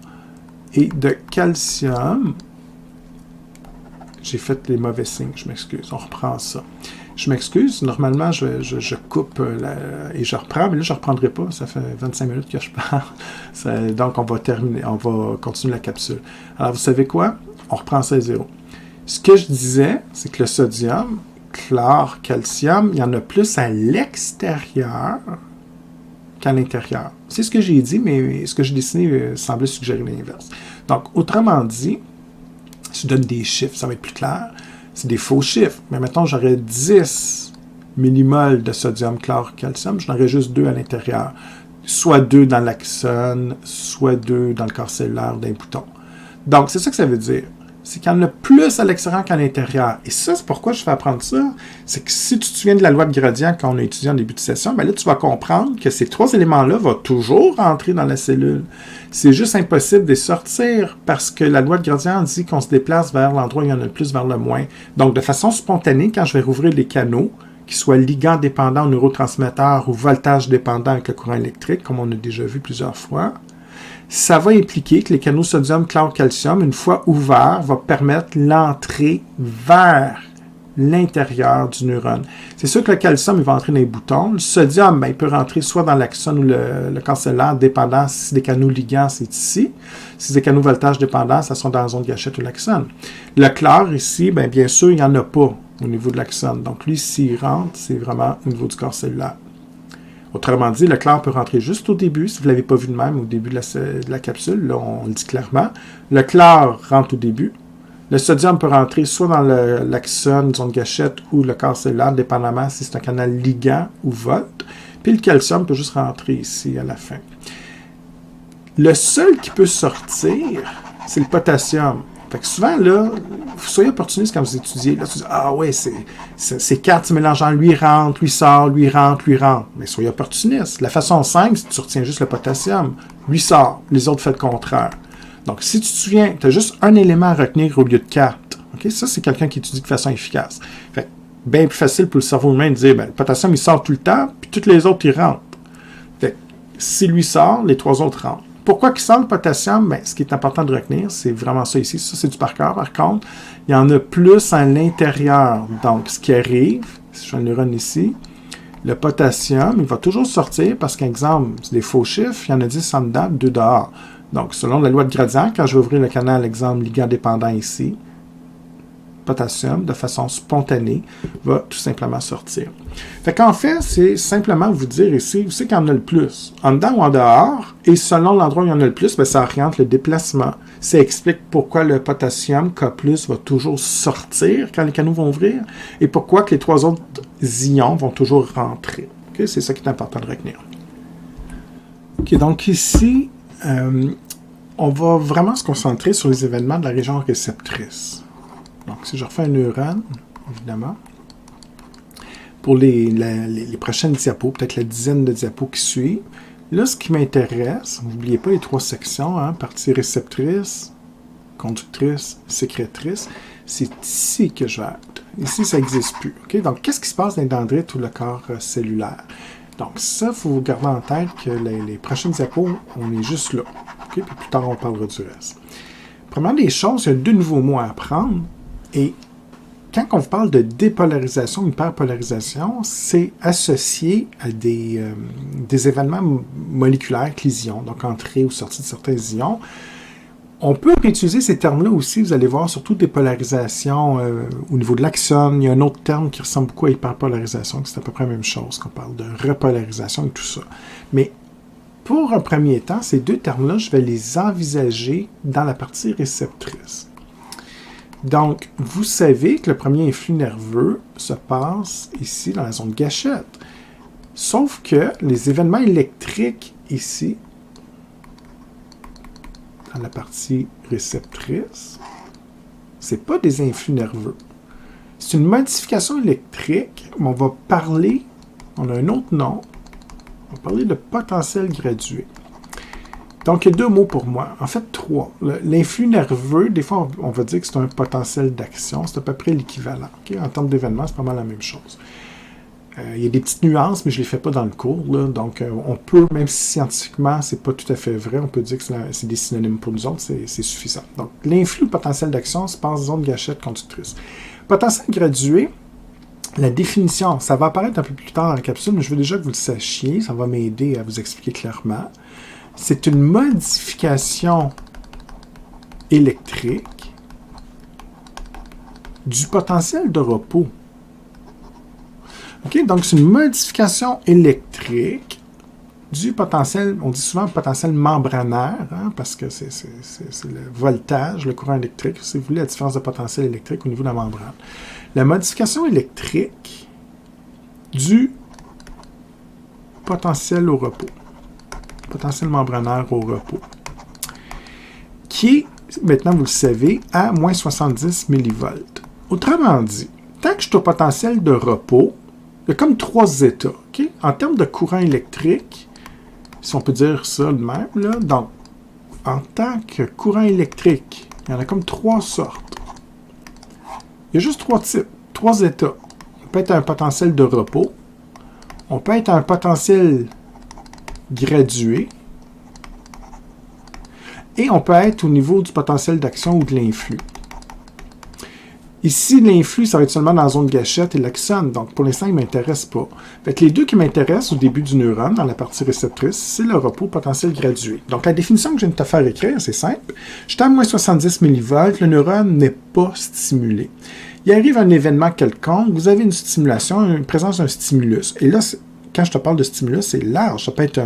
et de calcium. J'ai fait les mauvais signes, je m'excuse. On reprend ça. Je m'excuse, normalement, je coupe et je reprends, mais là, je ne reprendrai pas. Ça fait 25 minutes que je parle. Donc, on va continuer la capsule. Alors, vous savez quoi? On reprend ça à zéro. Ce que je disais, c'est que le sodium, chlore, calcium, il y en a plus à l'extérieur qu'à l'intérieur. C'est ce que j'ai dit, mais ce que j'ai dessiné semblait suggérer l'inverse. Donc, autrement dit, si je donne des chiffres, ça va être plus clair. C'est des faux chiffres. Mais mettons, j'aurais 10 millimoles de sodium, chlore, calcium, j'en aurais juste 2 à l'intérieur. Soit 2 dans l'axone, soit 2 dans le corps cellulaire d'un bouton. Donc, c'est ça que ça veut dire. C'est qu'il y en a plus à l'extérieur qu'à l'intérieur. Et ça, c'est pourquoi je fais apprendre ça. C'est que si tu te souviens de la loi de gradient qu'on a étudiée en début de session, bien là, tu vas comprendre que ces 3 éléments-là vont toujours rentrer dans la cellule. C'est juste impossible de les sortir parce que la loi de gradient dit qu'on se déplace vers l'endroit où il y en a le plus, vers le moins. Donc, de façon spontanée, quand je vais rouvrir les canaux, qu'ils soient ligand dépendants au neurotransmetteur ou voltage dépendant avec le courant électrique, comme on a déjà vu plusieurs fois, ça va impliquer que les canaux sodium, chlore, calcium, une fois ouverts, vont permettre l'entrée vers l'intérieur du neurone. C'est sûr que le calcium, il va entrer dans les boutons. Le sodium, ben, il peut rentrer soit dans l'axone ou le corps cellulaire, dépendant si c'est des canaux ligands, c'est ici. Si c'est des canaux voltage dépendants, ça sera dans la zone gâchette ou l'axone. Le chlore, ici, ben, bien sûr, il n'y en a pas au niveau de l'axone. Donc, lui, s'il rentre, c'est vraiment au niveau du corps cellulaire. Autrement dit, le chlore peut rentrer juste au début, si vous ne l'avez pas vu de même au début de la capsule, là on le dit clairement. Le chlore rentre au début. Le sodium peut rentrer soit dans l'axone, zone gâchette, ou le corps cellulaire, dépendamment si c'est un canal ligand ou volt. Puis le calcium peut juste rentrer ici à la fin. Le seul qui peut sortir, c'est le potassium. Fait que souvent, là, soyez opportuniste quand vous étudiez. Là, tu dis, ah ouais, c'est 4 mélangeants, lui rentre, lui sort, lui rentre, lui rentre. Mais soyez opportuniste. La façon simple, c'est que tu retiens juste le potassium. Lui sort, les autres font le contraire. Donc, si tu te souviens, tu as juste un élément à retenir au lieu de 4. Okay? Ça, c'est quelqu'un qui étudie de façon efficace. Fait que, bien plus facile pour le cerveau humain de dire, ben, le potassium, il sort tout le temps, puis tous les autres, ils rentrent. Fait que, si lui sort, les 3 autres rentrent. Pourquoi qu'il sort le potassium? Ben, ce qui est important de retenir, c'est vraiment ça ici. Ça, c'est du par cœur. Par contre, il y en a plus à l'intérieur. Donc, ce qui arrive, si je fais un neurone ici, le potassium, il va toujours sortir parce qu'exemple, c'est des faux chiffres, il y en a 10 en dedans, 2 dehors. Donc, selon la loi de gradient, quand je vais ouvrir le canal, exemple, ligand dépendant ici, potassium, de façon spontanée, va tout simplement sortir. Fait qu'en fait, c'est simplement vous dire ici, vous savez qu'il y en a le plus, en dedans ou en dehors, et selon l'endroit où il y en a le plus, bien, ça oriente le déplacement. Ça explique pourquoi le potassium K+, va toujours sortir quand les canaux vont ouvrir, et pourquoi que les 3 autres ions vont toujours rentrer. Okay? C'est ça qui est important de retenir. OK, donc ici, on va vraiment se concentrer sur les événements de la région réceptrice. Donc, si je refais un neurone, évidemment, pour les prochaines diapos, peut-être la dizaine de diapos qui suivent, là, ce qui m'intéresse, n'oubliez pas les 3 sections, hein, partie réceptrice, conductrice, sécrétrice, c'est ici que je vais être. Ici, ça n'existe plus. Okay? Donc, qu'est-ce qui se passe dans les dendrites ou le corps cellulaire? Donc, ça, il faut vous garder en tête que les prochaines diapos, on est juste là. Okay? Puis plus tard, on parlera du reste. Premièrement des choses, il y a 2 nouveaux mots à apprendre. Et quand on vous parle de dépolarisation, hyperpolarisation, c'est associé à des événements moléculaires, clésions, donc entrée ou sortie de certains ions. On peut réutiliser ces termes-là aussi, vous allez voir, surtout dépolarisation au niveau de l'axone. Il y a un autre terme qui ressemble beaucoup à hyperpolarisation, c'est à peu près la même chose, qu'on parle de repolarisation et tout ça. Mais pour un premier temps, ces 2 termes-là, je vais les envisager dans la partie réceptrice. Donc, vous savez que le premier influx nerveux se passe ici, dans la zone gâchette. Sauf que les événements électriques ici dans la partie réceptrice, c'est pas des influx nerveux. C'est une modification électrique, mais on va parler, on a un autre nom, on va parler de potentiel gradué. Donc, il y a 2 mots pour moi. En fait, 3. L'influx nerveux, des fois, on va dire que c'est un potentiel d'action. C'est à peu près l'équivalent. Okay? En termes d'événements, c'est pas mal la même chose. Il y a des petites nuances, mais je ne les fais pas dans le cours. Là. Donc, on peut, même si scientifiquement, c'est pas tout à fait vrai, on peut dire que c'est des synonymes pour nous autres, c'est suffisant. Donc, l'influx potentiel d'action se passe zone gâchette conductrice. Potentiel gradué, la définition, ça va apparaître un peu plus tard dans la capsule, mais je veux déjà que vous le sachiez, ça va m'aider à vous expliquer clairement. C'est une modification électrique du potentiel de repos. Okay? Donc, c'est une modification électrique du potentiel, on dit souvent potentiel membranaire, hein, parce que c'est le voltage, le courant électrique, si vous voulez, la différence de potentiel électrique au niveau de la membrane. La modification électrique du potentiel au repos. Potentiel membranaire au repos, qui est, maintenant vous le savez, à moins 70 millivolts. Autrement dit, tant que je suis au potentiel de repos, il y a comme 3 états. Okay? En termes de courant électrique, si on peut dire ça de même, là, donc, en tant que courant électrique, il y en a comme 3 sortes. Il y a juste 3 types, 3 états. On peut être à un potentiel de repos, on peut être à un potentiel gradué, et on peut être au niveau du potentiel d'action ou de l'influx. Ici, l'influx, ça va être seulement dans la zone gâchette et l'axone, donc pour l'instant, il ne m'intéresse pas. Fait que les 2 qui m'intéressent au début du neurone, dans la partie réceptrice, c'est le repos potentiel gradué. Donc la définition que je viens de te faire écrire, c'est simple. Je suis à moins 70 millivolts, le neurone n'est pas stimulé. Il arrive un événement quelconque, vous avez une stimulation, une présence d'un stimulus. Et là, quand je te parle de stimulus, c'est large. Ça peut être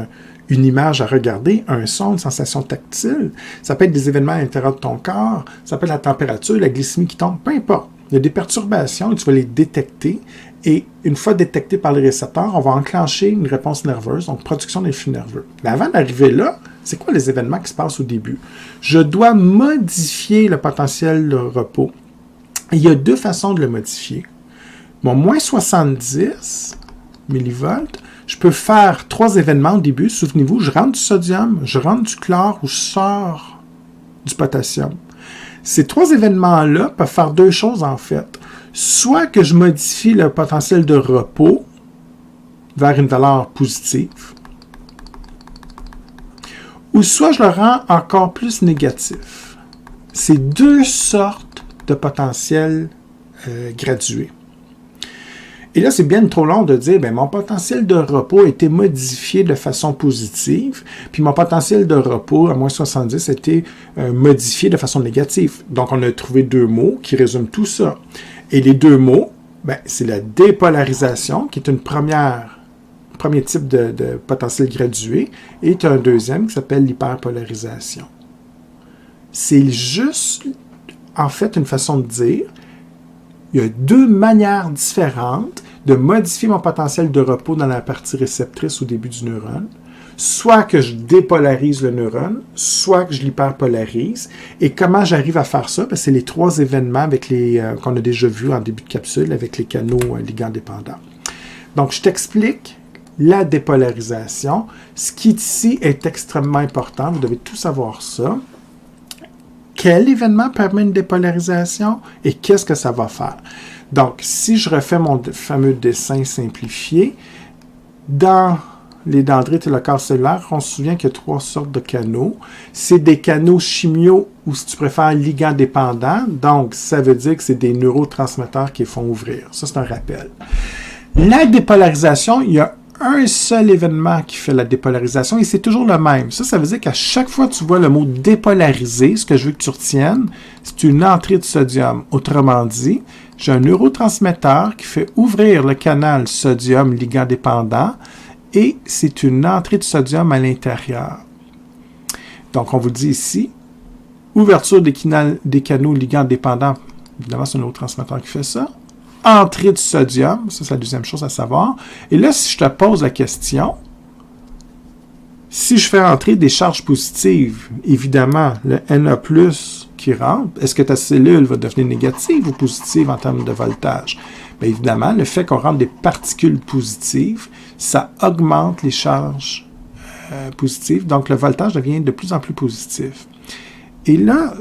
une image à regarder, un son, une sensation tactile. Ça peut être des événements à l'intérieur de ton corps. Ça peut être la température, la glycémie qui tombe, peu importe. Il y a des perturbations et tu vas les détecter. Et une fois détectées par les récepteurs, on va enclencher une réponse nerveuse, donc production d'influx nerveux. Mais avant d'arriver là, c'est quoi les événements qui se passent au début? Je dois modifier le potentiel de repos. Et il y a 2 façons de le modifier. Mon moins 70 millivolts, je peux faire 3 événements au début. Souvenez-vous, je rentre du sodium, je rentre du chlore ou je sors du potassium. Ces 3 événements-là peuvent faire 2 choses en fait. Soit que je modifie le potentiel de repos vers une valeur positive, ou soit je le rends encore plus négatif. C'est 2 sortes de potentiel gradué. Et là, c'est bien trop long de dire, bien, mon potentiel de repos a été modifié de façon positive, puis mon potentiel de repos à moins 70 a été modifié de façon négative. Donc, on a trouvé 2 mots qui résument tout ça. Et les 2 mots, ben, c'est la dépolarisation, qui est un premier type de potentiel gradué, et un deuxième qui s'appelle l'hyperpolarisation. C'est juste, en fait, une façon de dire, il y a 2 manières différentes de modifier mon potentiel de repos dans la partie réceptrice au début du neurone. Soit que je dépolarise le neurone, soit que je l'hyperpolarise. Et comment j'arrive à faire ça? C'est les 3 événements avec qu'on a déjà vus en début de capsule avec les canaux ligands dépendants. Donc, je t'explique la dépolarisation. Ce qui ici est extrêmement important. Vous devez tout savoir ça. Quel événement permet une dépolarisation et qu'est-ce que ça va faire? Donc, si je refais mon fameux dessin simplifié, dans les dendrites et le corps cellulaire, on se souvient qu'il y a 3 sortes de canaux. C'est des canaux chimio ou, si tu préfères, ligands dépendants. Donc, ça veut dire que c'est des neurotransmetteurs qui les font ouvrir. Ça, c'est un rappel. La dépolarisation, il y a un seul événement qui fait la dépolarisation et c'est toujours le même. Ça veut dire qu'à chaque fois que tu vois le mot dépolariser, ce que je veux que tu retiennes, c'est une entrée de sodium. Autrement dit, j'ai un neurotransmetteur qui fait ouvrir le canal sodium ligand dépendant et c'est une entrée de sodium à l'intérieur. Donc, on vous dit ici, ouverture des canaux ligand dépendants. Évidemment, c'est un neurotransmetteur qui fait ça. Entrée de sodium, ça c'est la deuxième chose à savoir. Et là, si je te pose la question, Si je fais entrer des charges positives, évidemment, le Na+, qui rentre, est-ce que ta cellule va devenir négative ou positive en termes de voltage? Bien évidemment, le fait qu'on rentre des particules positives, ça augmente les charges positives, donc le voltage devient de plus en plus positif. Et là,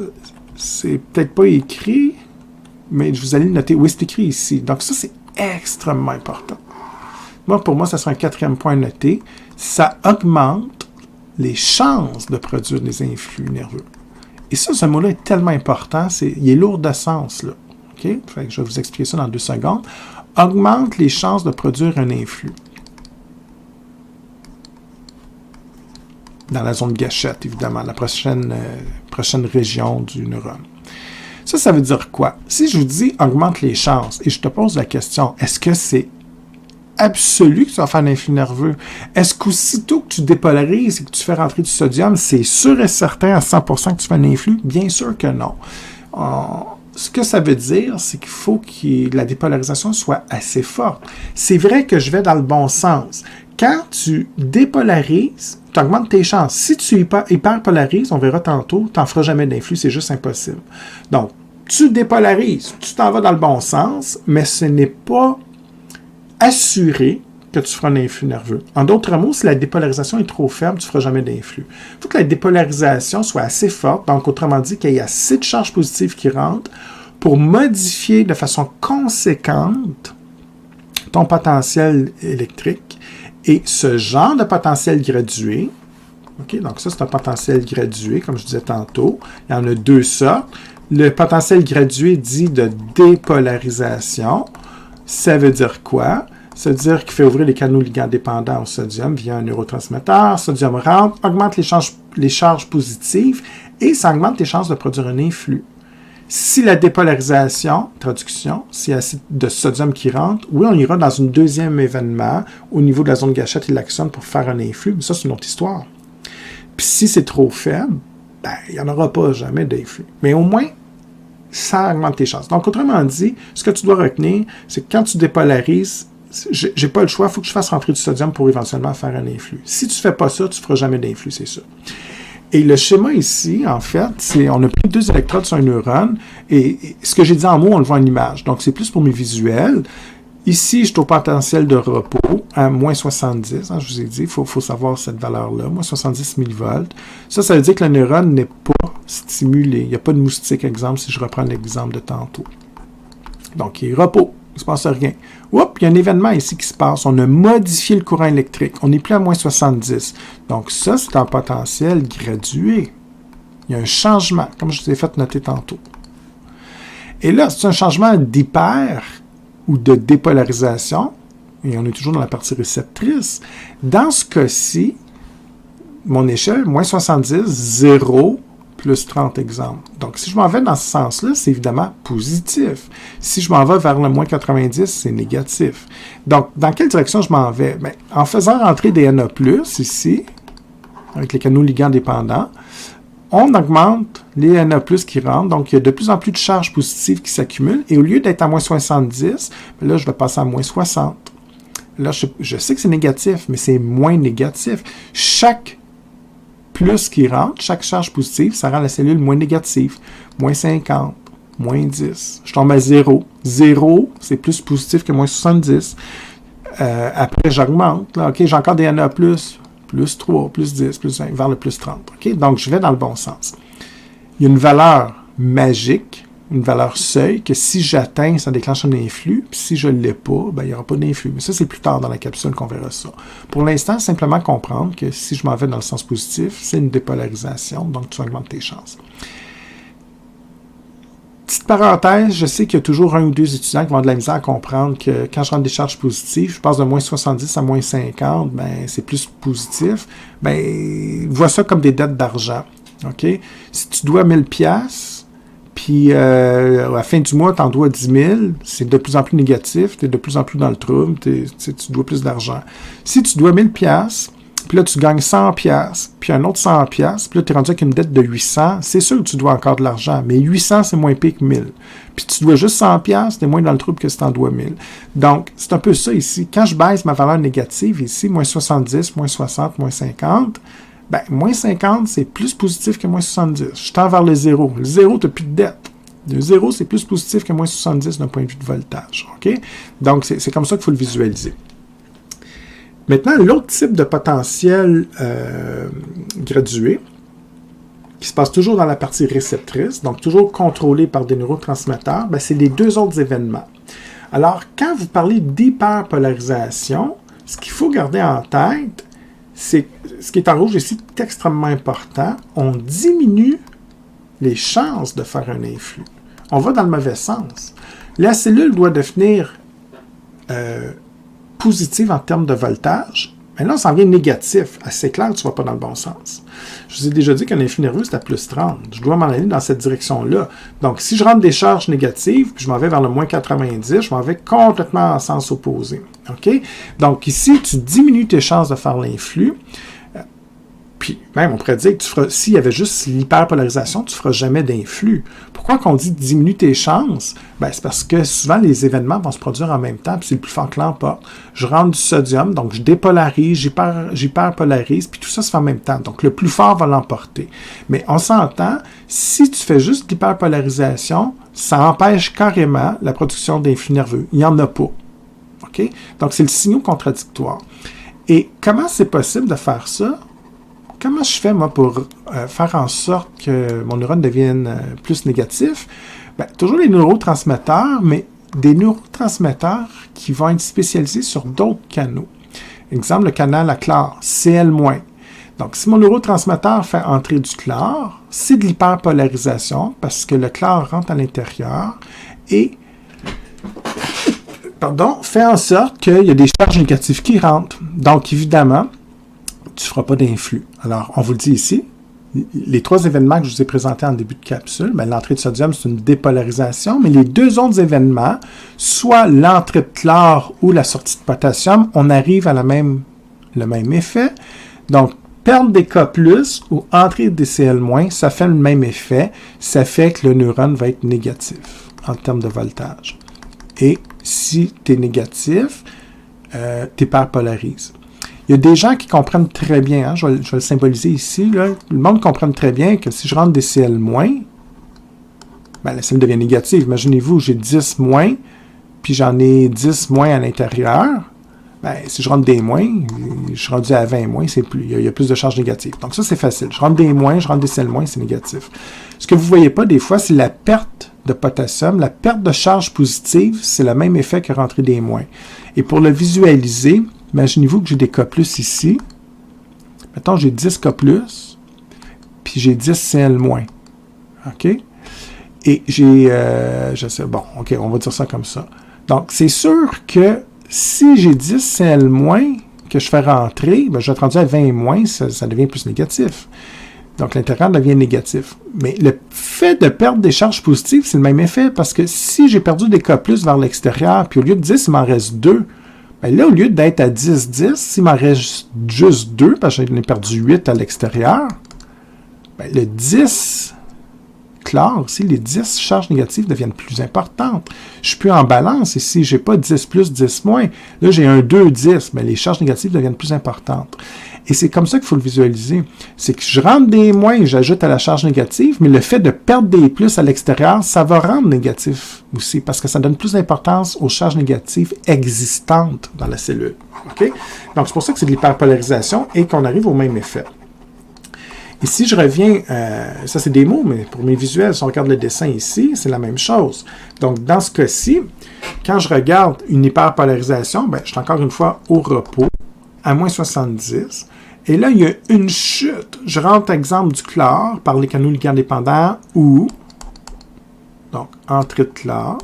c'est peut-être pas écrit, mais vous allez le noter. Oui, c'est écrit ici. Donc ça, c'est extrêmement important. Pour moi, ça sera un 4e point noté. Ça augmente les chances de produire des influx nerveux. Et ça, ce mot-là est tellement important, il est lourd de sens, là. OK? Fait que je vais vous expliquer ça dans 2 secondes. Augmente les chances de produire un influx. Dans la zone gâchette, évidemment, la prochaine région du neurone. Ça veut dire quoi? Si je vous dis augmente les chances, et je te pose la question, est-ce que c'est absolu que tu vas faire un influx nerveux? Est-ce qu'aussitôt que tu dépolarises et que tu fais rentrer du sodium, c'est sûr et certain à 100% que tu fais un influx? Bien sûr que non. Ce que ça veut dire, c'est qu'il faut que la dépolarisation soit assez forte. C'est vrai que je vais dans le bon sens. Quand tu dépolarises, tu augmentes tes chances. Si tu hyperpolarises, on verra tantôt, tu n'en feras jamais d'influx, c'est juste impossible. Donc, tu dépolarises, tu t'en vas dans le bon sens, mais ce n'est pas assuré que tu feras un influx nerveux. En d'autres mots, si la dépolarisation est trop faible, tu ne feras jamais d'influx. Il faut que la dépolarisation soit assez forte, donc autrement dit qu'il y ait assez de charges positives qui rentrent pour modifier de façon conséquente ton potentiel électrique. Et ce genre de potentiel gradué, okay, donc ça c'est un potentiel gradué, comme je disais tantôt, il y en a 2 sortes. Le potentiel gradué dit de dépolarisation, ça veut dire quoi? Ça veut dire qu'il fait ouvrir les canaux ligands dépendants au sodium via un neurotransmetteur. Sodium rentre, augmente les charges positives et ça augmente les chances de produire un influx. Si la dépolarisation, traduction, s'il y a assez de sodium qui rentre, oui, on ira dans un deuxième événement au niveau de la zone gâchette et de l'axone pour faire un influx, mais ça, c'est une autre histoire. Puis si c'est trop faible, ben, il n'y en aura pas jamais d'influx. Mais au moins, ça augmente tes chances. Donc, autrement dit, ce que tu dois retenir, c'est que quand tu dépolarises, j'ai pas le choix, il faut que je fasse rentrer du sodium pour éventuellement faire un influx. Si tu ne fais pas ça, tu ne feras jamais d'influx, c'est sûr. Et le schéma ici, en fait, c'est on a pris 2 électrodes sur un neurone et ce que j'ai dit en mots, on le voit en image. Donc, c'est plus pour mes visuels. Ici, je suis au potentiel de repos à moins 70. Hein, je vous ai dit, il faut savoir cette valeur-là, moins 70 millivolts. Ça veut dire que le neurone n'est pas stimulé. Il n'y a pas de moustique, exemple, si je reprends l'exemple de tantôt. Donc, il est repos. Il ne se passe rien. Oups, il y a un événement ici qui se passe. On a modifié le courant électrique. On n'est plus à moins 70. Donc, ça, c'est un potentiel gradué. Il y a un changement, comme je vous ai fait noter tantôt. Et là, c'est un changement d'hyper ou de dépolarisation. Et on est toujours dans la partie réceptrice. Dans ce cas-ci, mon échelle, moins 70, 0, plus 30 exemples. Donc, si je m'en vais dans ce sens-là, c'est évidemment positif. Si je m'en vais vers le moins 90, c'est négatif. Donc, dans quelle direction je m'en vais? Bien, en faisant rentrer des Na+, ici, avec les canaux ligands dépendants, on augmente les Na+, qui rentrent. Donc, il y a de plus en plus de charges positives qui s'accumulent. Et au lieu d'être à moins 70, là, je vais passer à moins 60. Là, je sais que c'est négatif, mais c'est moins négatif. Chaque plus qui rentre, chaque charge positive, ça rend la cellule moins négative. Moins 50, moins 10. Je tombe à 0. 0, c'est plus positif que moins 70. Après, j'augmente. Là, OK, j'ai encore des Na+, plus 3, plus 10, plus 20, vers le plus 30. OK? Donc, je vais dans le bon sens. Il y a une valeur magique, une valeur seuil, que si j'atteins, ça déclenche un influx, puis si je ne l'ai pas, ben, il n'y aura pas d'influx. Mais ça, c'est plus tard dans la capsule qu'on verra ça. Pour l'instant, simplement comprendre que si je m'en vais dans le sens positif, c'est une dépolarisation, donc tu augmentes tes chances. Petite parenthèse, je sais qu'il y a toujours 1 ou 2 étudiants qui vont avoir de la misère à comprendre que quand je rentre des charges positives, je passe de moins 70 à moins 50, ben, c'est plus positif. Ben, vois ça comme des dettes d'argent. OK? Si tu dois 1000 $, puis à la fin du mois, tu en dois 10 000, c'est de plus en plus négatif, tu es de plus en plus dans le trouble, tu dois plus d'argent. Si tu dois 1000 $, Puis là, tu gagnes 100 pièces, puis un autre 100 pièces, puis là, tu es rendu avec une dette de 800. C'est sûr que tu dois encore de l'argent, mais 800, c'est moins pire que 1000. Puis tu dois juste 100 pièces, tu es moins dans le trouble que si tu en dois 1000. Donc, c'est un peu ça ici. Quand je baisse ma valeur négative ici, moins 70, moins 60, moins 50, ben, moins 50, c'est plus positif que moins 70. Je tends vers le zéro. Le zéro, tu n'as plus de dette. Le zéro, c'est plus positif que moins 70 d'un point de vue de voltage. OK? Donc, c'est comme ça qu'il faut le visualiser. Maintenant, l'autre type de potentiel gradué, qui se passe toujours dans la partie réceptrice, donc toujours contrôlé par des neurotransmetteurs, ben, c'est les deux autres événements. Alors, quand vous parlez d'hyperpolarisation, ce qu'il faut garder en tête, c'est ce qui est en rouge ici est extrêmement important. On diminue les chances de faire un influx. On va dans le mauvais sens. La cellule doit devenir positive en termes de voltage, mais là, on s'en vient négatif. C'est clair que tu ne vas pas dans le bon sens. Je vous ai déjà dit qu'un influx nerveux, c'est à plus 30. Je dois m'en aller dans cette direction-là. Donc, si je rentre des charges négatives, puis je m'en vais vers le moins 90, je m'en vais complètement en sens opposé. OK? Donc, ici, tu diminues tes chances de faire l'influx. Puis, même, on pourrait dire que s'il y avait juste l'hyperpolarisation, tu ne feras jamais d'influx. Pourquoi qu'on dit diminue tes chances? Ben, c'est parce que souvent, les événements vont se produire en même temps, puis c'est le plus fort que l'emporte. Je rentre du sodium, donc je dépolarise, j'hyperpolarise, puis tout ça se fait en même temps. Donc, le plus fort va l'emporter. Mais on s'entend, si tu fais juste l'hyperpolarisation, ça empêche carrément la production d'influx nerveux. Il n'y en a pas. OK? Donc, c'est le signal contradictoire. Et comment c'est possible de faire ça? Comment je fais, moi, pour faire en sorte que mon neurone devienne plus négatif? Bien, toujours les neurotransmetteurs, mais des neurotransmetteurs qui vont être spécialisés sur d'autres canaux. Exemple, le canal à chlore, Cl-. Donc, si mon neurotransmetteur fait entrer du chlore, c'est de l'hyperpolarisation parce que le chlore rentre à l'intérieur et fait en sorte qu'il y a des charges négatives qui rentrent. Donc, évidemment, tu ne feras pas d'influx. Alors, on vous le dit ici, les trois événements que je vous ai présentés en début de capsule, ben, l'entrée de sodium, c'est une dépolarisation, mais les deux autres événements, soit l'entrée de chlore ou la sortie de potassium, on arrive à le même effet. Donc, perdre des K+, ou entrer des Cl-, ça fait le même effet. Ça fait que le neurone va être négatif en termes de voltage. Et si tu es négatif, tu hyperpolarises. Il y a des gens qui comprennent très bien, hein, je vais le symboliser ici, là, le monde comprend très bien que si je rentre des Cl-, ben, la cellule devient négative. Imaginez-vous, j'ai 10-, puis j'en ai 10- à l'intérieur. Ben, si je rentre des moins, je suis rendu à 20-, c'est plus, il y a plus de charges négatives. Donc ça, c'est facile. Je rentre des moins, je rentre des Cl-, c'est négatif. Ce que vous ne voyez pas des fois, c'est la perte de potassium. La perte de charge positive, c'est le même effet que rentrer des moins. Et pour le visualiser, imaginez-vous que j'ai des K+ ici. Mettons, j'ai 10 K+, puis j'ai 10 Cl-. OK? Et j'ai, bon, OK, on va dire ça comme ça. Donc, c'est sûr que si j'ai 10 Cl- que je fais rentrer, ben, je vais être rendu à 20-, ça devient plus négatif. Donc, l'intérieur devient négatif. Mais le fait de perdre des charges positives, c'est le même effet, parce que si j'ai perdu des K+ vers l'extérieur, puis au lieu de 10, il m'en reste 2, bien là, au lieu d'être à 10-10, s'il m'en reste juste 2, parce que j'en ai perdu 8 à l'extérieur, bien, le 10 chlore aussi, les 10 charges négatives deviennent plus importantes. Je suis plus en balance ici, je n'ai pas 10+, 10-. Là, j'ai un 2-10, mais les charges négatives deviennent plus importantes. Et c'est comme ça qu'il faut le visualiser. C'est que je rentre des moins et j'ajoute à la charge négative, mais le fait de perdre des plus à l'extérieur, ça va rendre négatif aussi, parce que ça donne plus d'importance aux charges négatives existantes dans la cellule. Okay? Donc, c'est pour ça que c'est de l'hyperpolarisation et qu'on arrive au même effet. Et si je reviens, ça c'est des mots, mais pour mes visuels, si on regarde le dessin ici, c'est la même chose. Donc, dans ce cas-ci, quand je regarde une hyperpolarisation, ben, je suis encore une fois au repos, à moins 70. Et là, il y a une chute. Je rentre, exemple, du chlore par les canaux ligands dépendants ou, donc, entrée de chlore,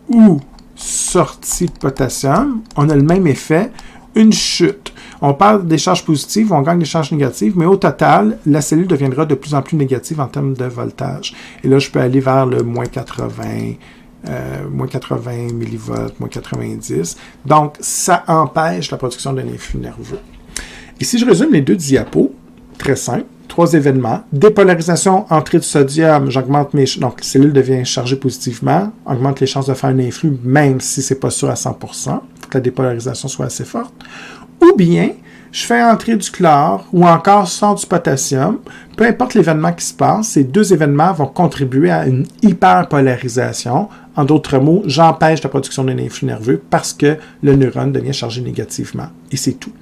ou sortie de potassium. On a le même effet, une chute. On parle des charges positives, on gagne des charges négatives, mais au total, la cellule deviendra de plus en plus négative en termes de voltage. Et là, je peux aller vers le moins 80, moins 80 millivolts, moins 90. Donc, ça empêche la production d'un influx nerveux. Et si je résume les deux diapos, très simple, 3 événements. Dépolarisation, entrée de sodium, j'augmente mes... Donc, la cellule devient chargée positivement, augmente les chances de faire un influx, même si c'est pas sûr à 100%. Il faut que la dépolarisation soit assez forte. Ou bien, je fais entrer du chlore ou encore sort du potassium. Peu importe l'événement qui se passe, ces deux événements vont contribuer à une hyperpolarisation. En d'autres mots, j'empêche la production d'un influx nerveux parce que le neurone devient chargé négativement. Et c'est tout.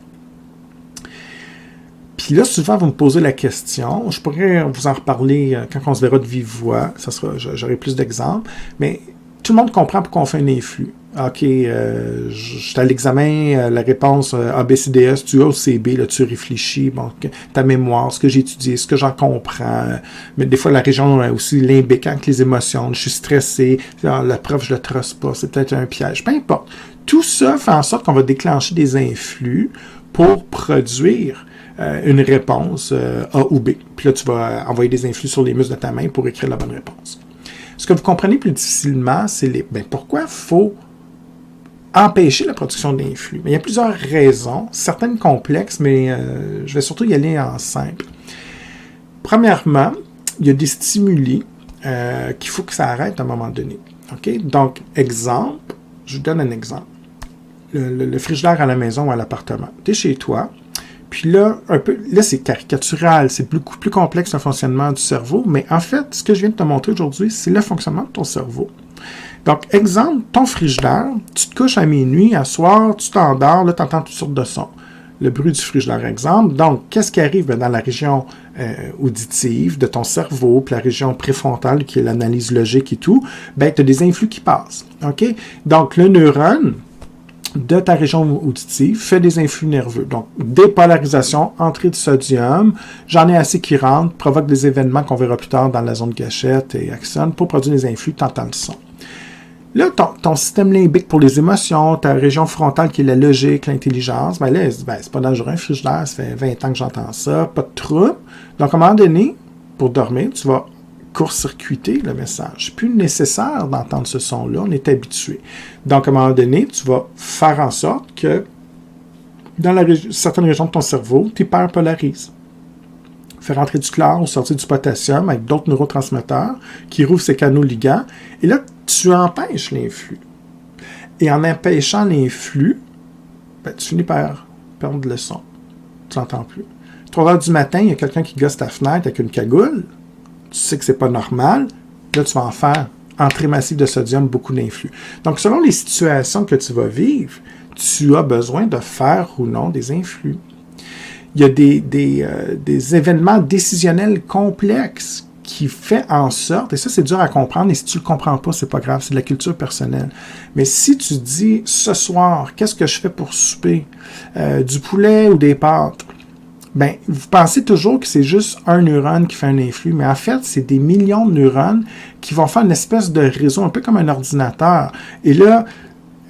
Puis là, souvent, vous me posez la question, je pourrais vous en reparler quand on se verra de vive voix, j'aurai plus d'exemples, mais tout le monde comprend pourquoi on fait un influx. OK, j'étais à l'examen, la réponse ABCDS, tu as ou CB, là, tu réfléchis, bon, ta mémoire, ce que j'ai étudié, ce que j'en comprends, mais des fois, la région aussi limbique avec les émotions, je suis stressé, la prof, je le trosse pas, c'est peut-être un piège, peu importe. Tout ça fait en sorte qu'on va déclencher des influx pour produire une réponse A ou B. Puis là, tu vas envoyer des influx sur les muscles de ta main pour écrire la bonne réponse. Ce que vous comprenez plus difficilement, c'est pourquoi il faut empêcher la production d'influx. Il y a plusieurs raisons, certaines complexes, mais je vais surtout y aller en simple. Premièrement, il y a des stimuli qu'il faut que ça arrête à un moment donné. Okay? Donc, exemple, je vous donne un exemple. Le frigidaire à la maison ou à l'appartement. Tu es chez toi, puis là, c'est caricatural, c'est beaucoup plus complexe le fonctionnement du cerveau, mais en fait, ce que je viens de te montrer aujourd'hui, c'est le fonctionnement de ton cerveau. Donc, exemple, ton frigidaire, tu te couches à minuit, à soir, tu t'endors, là, tu entends toutes sortes de sons. Le bruit du frigidaire, exemple. Donc, qu'est-ce qui arrive dans la région auditive de ton cerveau, puis la région préfrontale, qui est l'analyse logique et tout, tu as des influx qui passent. OK? Donc, le neurone de ta région auditive fait des influx nerveux. Donc, dépolarisation, entrée de sodium, j'en ai assez qui rentrent, provoque des événements qu'on verra plus tard dans la zone gâchette et axone pour produire des influx, tu entends le son. Là, ton système limbique pour les émotions, ta région frontale qui est la logique, l'intelligence, là, c'est pas dangereux, un frigidaire, ça fait 20 ans que j'entends ça, pas de trouble. Donc, à un moment donné, pour dormir, tu vas court-circuiter le message. C'est plus nécessaire d'entendre ce son-là, on est habitué. Donc, à un moment donné, tu vas faire en sorte que dans certaines régions de ton cerveau, tu hyperpolarises. Faire entrer du chlore ou sortir du potassium avec d'autres neurotransmetteurs qui rouvrent ces canaux ligands. Et là, tu empêches l'influx. Et en empêchant l'influx, tu finis par perdre le son. Tu n'entends plus. 3 heures du matin, il y a quelqu'un qui gosse ta fenêtre avec une cagoule. Tu sais que c'est pas normal. Là, tu vas en faire entrée massive de sodium, beaucoup d'influx. Donc, selon les situations que tu vas vivre, tu as besoin de faire ou non des influx. Il y a des événements décisionnels complexes qui fait en sorte, et ça c'est dur à comprendre, et si tu ne le comprends pas, c'est pas grave, c'est de la culture personnelle. Mais si tu dis, ce soir, qu'est-ce que je fais pour souper? Du poulet ou des pâtes? Vous pensez toujours que c'est juste un neurone qui fait un influx, mais en fait, c'est des millions de neurones qui vont faire une espèce de réseau, un peu comme un ordinateur. Et là,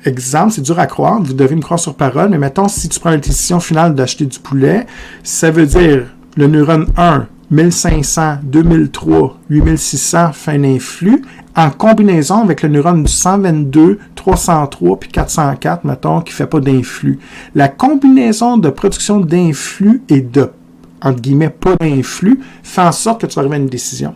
exemple, c'est dur à croire, vous devez me croire sur parole, mais mettons, si tu prends la décision finale d'acheter du poulet, ça veut dire le neurone 1, 1500, 2003, 8600 fait un influx en combinaison avec le neurone du 122, 303 puis 404, mettons, qui ne fait pas d'influx. La combinaison de production d'influx et de, entre guillemets, pas d'influx fait en sorte que tu vas arriver à une décision.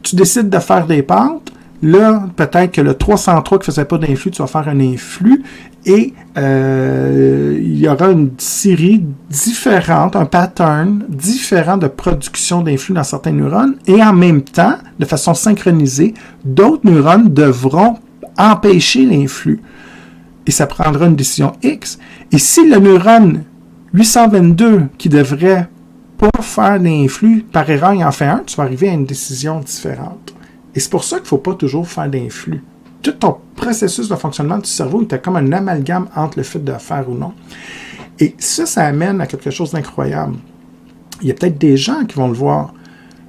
Tu décides de faire des pâtes, là, peut-être que le 303 qui ne faisait pas d'influx, tu vas faire un influx et il y aura une série différente, un pattern différent de production d'influx dans certains neurones et en même temps, de façon synchronisée, d'autres neurones devront empêcher l'influx. Et ça prendra une décision X. Et si le neurone 822 qui devrait pas faire d'influx, par erreur, il en fait un, tu vas arriver à une décision différente. Et c'est pour ça qu'il ne faut pas toujours faire d'influx. Tout ton processus de fonctionnement du cerveau était comme un amalgame entre le fait de faire ou non. Et ça amène à quelque chose d'incroyable. Il y a peut-être des gens qui vont le voir,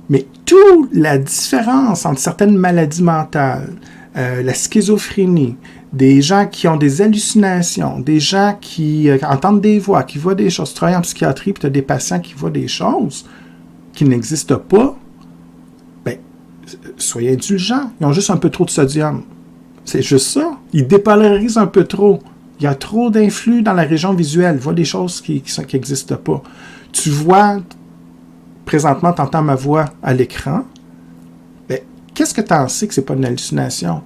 mais toute la différence entre certaines maladies mentales, la schizophrénie, des gens qui ont des hallucinations, des gens qui entendent des voix, qui voient des choses. Tu travailles en psychiatrie, puis tu as des patients qui voient des choses qui n'existent pas, soyez indulgents. Ils ont juste un peu trop de sodium. C'est juste ça. Il dépolarise un peu trop. Il y a trop d'influx dans la région visuelle. Il voit des choses qui n'existent pas. Tu vois, présentement, tu entends ma voix à l'écran. Ben, qu'est-ce que tu en sais que ce n'est pas une hallucination?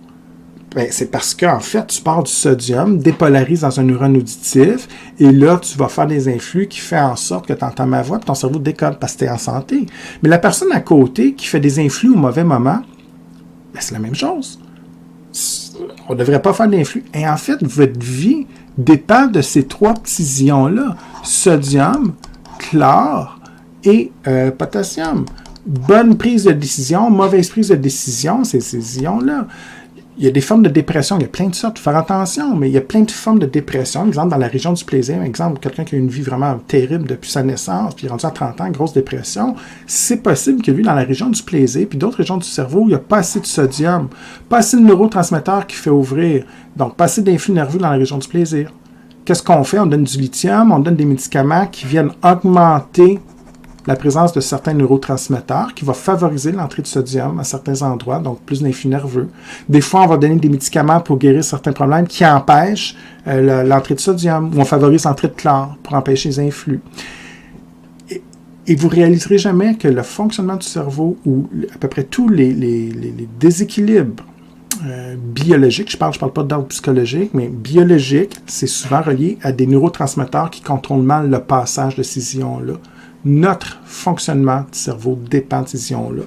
Ben, c'est parce qu'en fait, tu pars du sodium, dépolarise dans un neurone auditif, et là, tu vas faire des influx qui font en sorte que tu entends ma voix, et ton cerveau décolle parce que tu es en santé. Mais la personne à côté qui fait des influx au mauvais moment, ben, c'est la même chose. On ne devrait pas faire d'influx. Et en fait, votre vie dépend de ces 3 petits ions-là. Sodium, chlore et potassium. Bonne prise de décision, mauvaise prise de décision, c'est ces ions-là. Il y a des formes de dépression, il y a plein de sortes, il faut faire attention, mais il y a plein de formes de dépression. Exemple, dans la région du plaisir, exemple, quelqu'un qui a une vie vraiment terrible depuis sa naissance, puis rendu à 30 ans, grosse dépression, c'est possible que lui, dans la région du plaisir, puis d'autres régions du cerveau, il n'y a pas assez de sodium, pas assez de neurotransmetteurs qui fait ouvrir, donc pas assez d'influx nerveux dans la région du plaisir. Qu'est-ce qu'on fait? On donne du lithium, on donne des médicaments qui viennent augmenter la présence de certains neurotransmetteurs qui va favoriser l'entrée de sodium à certains endroits, donc plus d'influx nerveux. Des fois, on va donner des médicaments pour guérir certains problèmes qui empêchent l'entrée de sodium, ou on favorise l'entrée de chlore pour empêcher les influx. Et vous ne réaliserez jamais que le fonctionnement du cerveau, ou à peu près tous les déséquilibres biologiques, je parle pas d'ordre psychologique, mais biologique, c'est souvent relié à des neurotransmetteurs qui contrôlent mal le passage de ces ions-là. Notre fonctionnement du cerveau dépend de ces ions-là.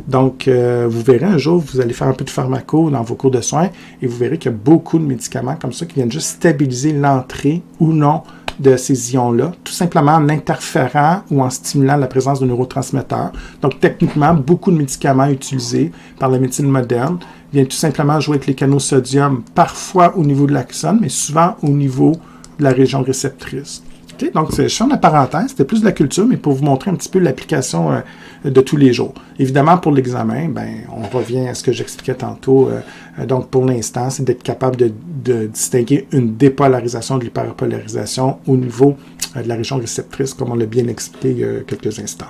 Donc, vous verrez un jour, vous allez faire un peu de pharmaco dans vos cours de soins et vous verrez qu'il y a beaucoup de médicaments comme ça qui viennent juste stabiliser l'entrée ou non de ces ions-là, tout simplement en interférant ou en stimulant la présence de neurotransmetteurs. Donc, techniquement, beaucoup de médicaments utilisés par la médecine moderne viennent tout simplement jouer avec les canaux sodium, parfois au niveau de l'axone, mais souvent au niveau de la région réceptrice. Donc, je ferme la parenthèse, c'était plus de la culture, mais pour vous montrer un petit peu l'application de tous les jours. Évidemment, pour l'examen, on revient à ce que j'expliquais tantôt. Donc, pour l'instant, c'est d'être capable de distinguer une dépolarisation de l'hyperpolarisation au niveau de la région réceptrice, comme on l'a bien expliqué il y a quelques instants.